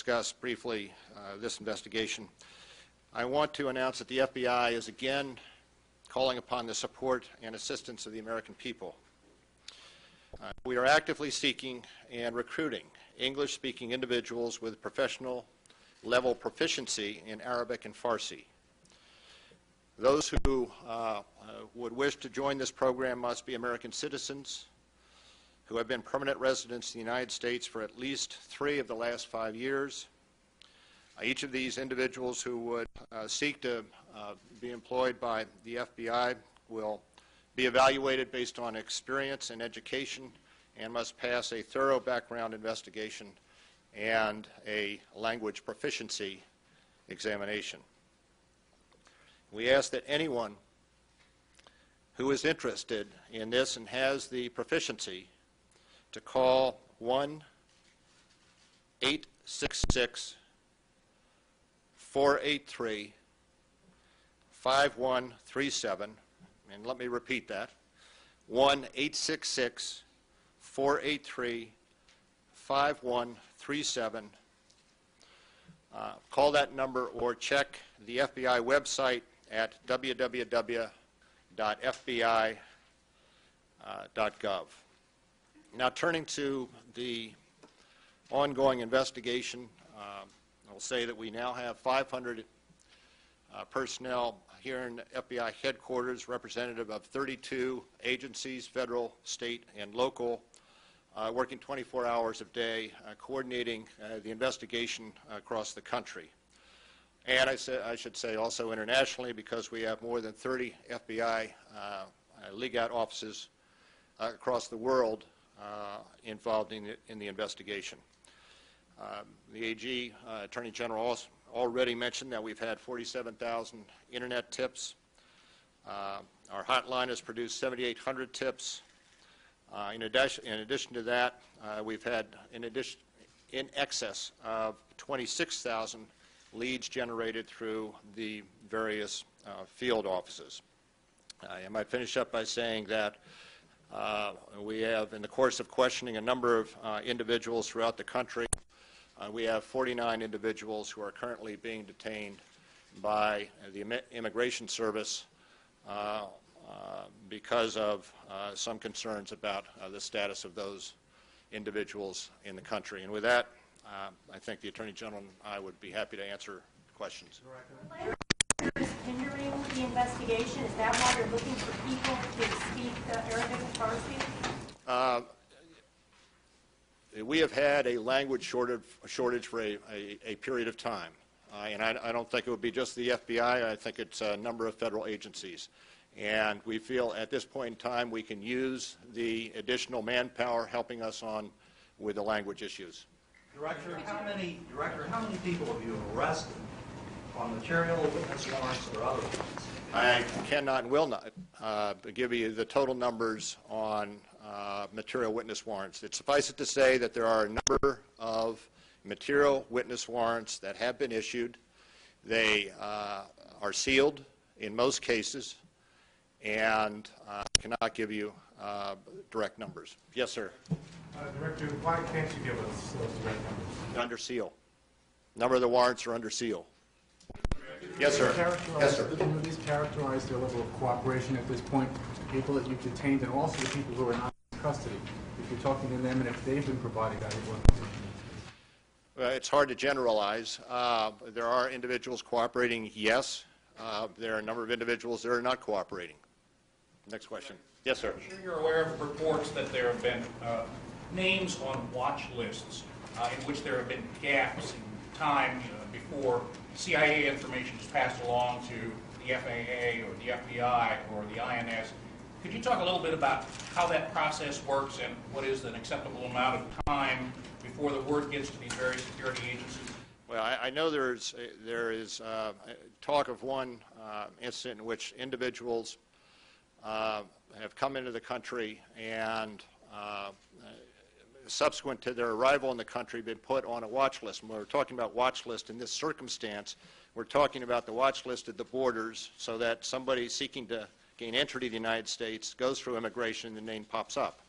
discuss briefly this investigation. I want to announce that the FBI is again calling upon the support and assistance of the American people. We are actively seeking and recruiting English-speaking individuals with professional level proficiency in Arabic and Farsi. Those who would wish to join this program must be American citizens who have been permanent residents in the United States for at least 3 of the last 5 years. Each of these individuals who would seek to be employed by the FBI will be evaluated based on experience and education and must pass a thorough background investigation and a language proficiency examination. We ask that anyone who is interested in this and has the proficiency to call 1-866-483-5137, and let me repeat that, 1-866-483-5137. Call that number or check the FBI website at www.fbi.gov. Now, turning to the ongoing investigation, I'll say that we now have 500 personnel here in FBI headquarters, representative of 32 agencies, federal, state, and local, working 24 hours a day, coordinating the investigation across the country. And I should say also internationally, because we have more than 30 FBI legal offices across the world involved in the investigation. The AG, Attorney General, already mentioned that we've had 47,000 internet tips. Our hotline has produced 7,800 tips. In addition to that, we've had in excess of 26,000 leads generated through the various field offices. I might finish up by saying that we have, in the course of questioning a number of individuals throughout the country, we have 49 individuals who are currently being detained by the Immigration Service because of some concerns about the status of those individuals in the country. And with that, I think the Attorney General and I would be happy to answer questions. Is hindering the investigation? Is that why you're looking for people to speak Arabic and Farsi? We have had a language shortage for a period of time. And I don't think it would be just the FBI. I think it's a number of federal agencies. And we feel at this point in time we can use the additional manpower helping us on with the language issues. Director, how many people have you arrested on material witness warrants or other ones? I cannot and will not give you the total numbers on material witness warrants. It suffices to say that there are a number of material witness warrants that have been issued. They are sealed in most cases, and I cannot give you direct numbers. Yes, sir. Director, why can't you give us those direct numbers? Under seal. A number of the warrants are under seal. Yes, sir. Yes, sir. Can you at least characterize their level of cooperation at this point, the people that you've detained and also the people who are not in custody, if you're talking to them and if they've been providing valuable information? It's hard to generalize. There are individuals cooperating, yes. There are a number of individuals that are not cooperating. Next question. Yes, sir. I'm sure you're aware of reports that there have been names on watch lists in which there have been gaps in time before CIA information is passed along to the FAA or the FBI or the INS. Could you talk a little bit about how that process works and what is an acceptable amount of time before the word gets to these various security agencies? Well, I know there is talk of one incident in which individuals have come into the country and subsequent to their arrival in the country been put on a watch list. When we're talking about watch list in this circumstance, we're talking about the watch list at the borders so that somebody seeking to gain entry to the United States goes through immigration and the name pops up.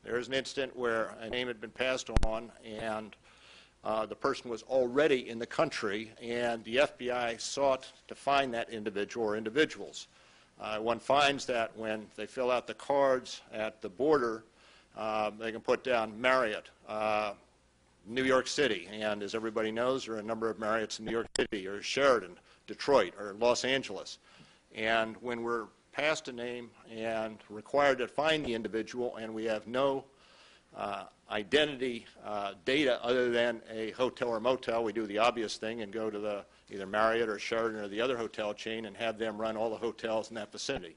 There is an incident where a name had been passed on and the person was already in the country, and the FBI sought to find that individual or individuals. One finds that when they fill out the cards at the border, they can put down Marriott, New York City, and as everybody knows, there are a number of Marriotts in New York City, or Sheraton, Detroit, or Los Angeles. And when we're passed a name and required to find the individual, and we have no identity data other than a hotel or motel, we do the obvious thing and go to the either Marriott or Sheraton or the other hotel chain and have them run all the hotels in that vicinity.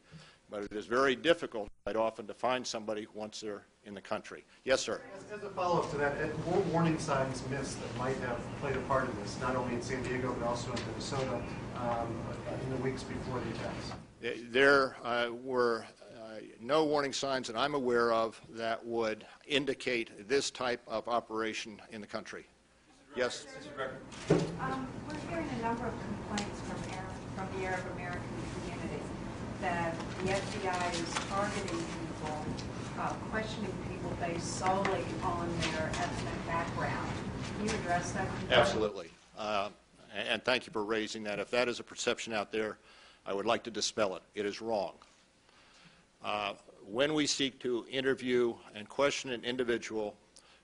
But it is very difficult, quite often, to find somebody once they're in the country. Yes, sir. As a follow-up to that, were warning signs missed that might have played a part in this, not only in San Diego but also in Minnesota in the weeks before the attacks? There were no warning signs that I'm aware of that would indicate this type of operation in the country. Yes? We're hearing a number of complaints from the Arab American community that the FBI is targeting people, questioning people based solely on their ethnic background. Can you address that? Absolutely. And thank you for raising that. If that is a perception out there, I would like to dispel it. It is wrong. When we seek to interview and question an individual,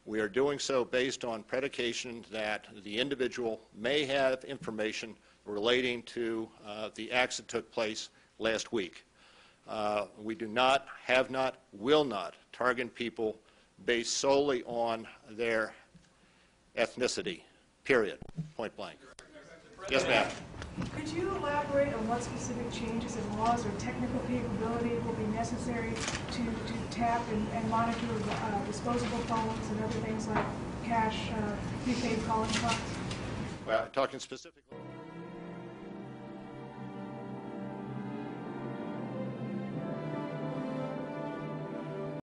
we are doing so based on predication that the individual may have information relating to the acts that took place last week. We do not, have not, will not target people based solely on their ethnicity, period, point blank. Yes, ma'am. Could you elaborate on what specific changes in laws or technical capability will be necessary to tap and monitor disposable phones and other things like cash, prepaid calling cards? Well, talking specifically.